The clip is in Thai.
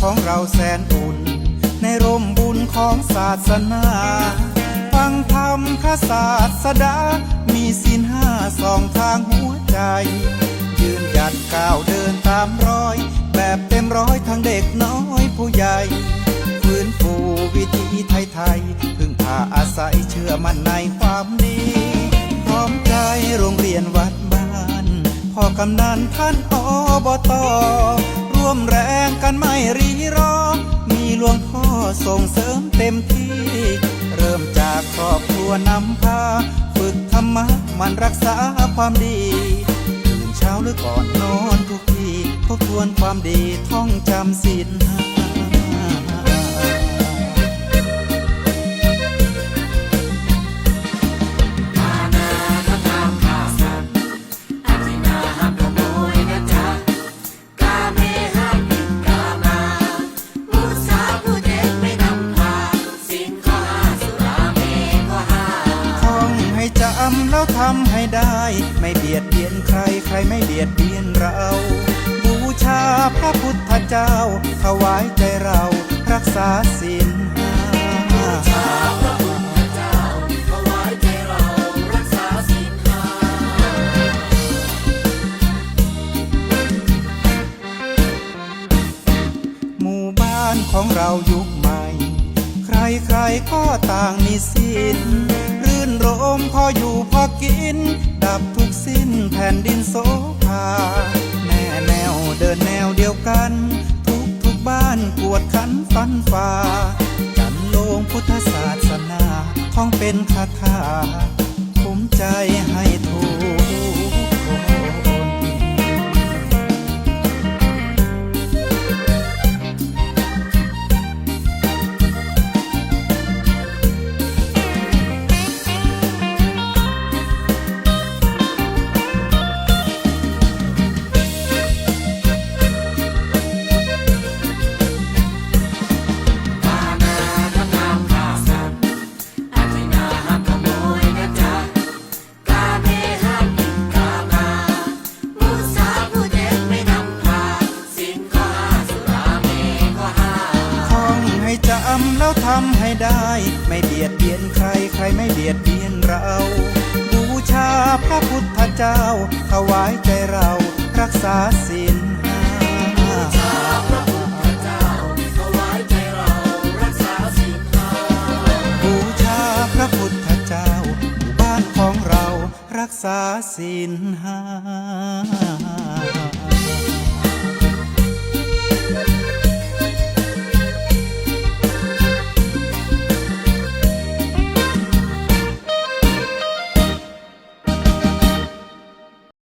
ของเราแสนอุ่นในร่มบุญของศาสนาฟังธรรมพระศาสดามีศีลห้าสองทางหัวใจยืนหยัดก้าวเดินตามรอยแบบเต็มร้อยทั้งเด็กน้อยผู้ใหญ่ฟื้นฟูวิถีไทยๆพึ่งพาอาศัยเชื่อมั่นในความดีพร้อมใจโรงเรียนวัดบ้านพ่อกำนันท่านอบต.ร่วมแรงกันไม่รีรอมีหลวงพ่อส่งเสริมเต็มที่เริ่มจากครอบครัวนำพาฝึกธรรมะมันรักษาความดีตื่นเช้าหรือก่อนนอนทุกทีทบทวนความดีท่องจำศีลห้าแล้วทำให้ได้ไม่เบียดเบียนใครใครไม่เบียดเบียนเราบูชาพระพุทธเจ้าถวายใจเรารักษาศีลห้าบูชาพระพุทธเจ้าถวายใจเรารักษาศีลห้าหมู่บ้านของเรายุคใหม่ใครๆก็ต่างมีศีลรื่นรมพออยู่พอกินดับทุกสิ้นแผ่นดินโสภาแน่แนวเดินแนวเดียวกันทุกบ้านกวดขันฟันฝ่าจันโลงพุทธศาสนาท่องเป็นคาถาภูมิใจให้ทุกแล้วทำให้ได้ไม่เบียดเบียนใครใครไม่เบียดเบียนเราบูชาพระพุทธเจ้าถวายใจเรารักษาศีลห้าบูชาพระพุทธเจ้าถวายใจเรารักษาศีลห้าบูชาพระพุทธเจ้าหมู่บ้านของเรารักษาศีลห้า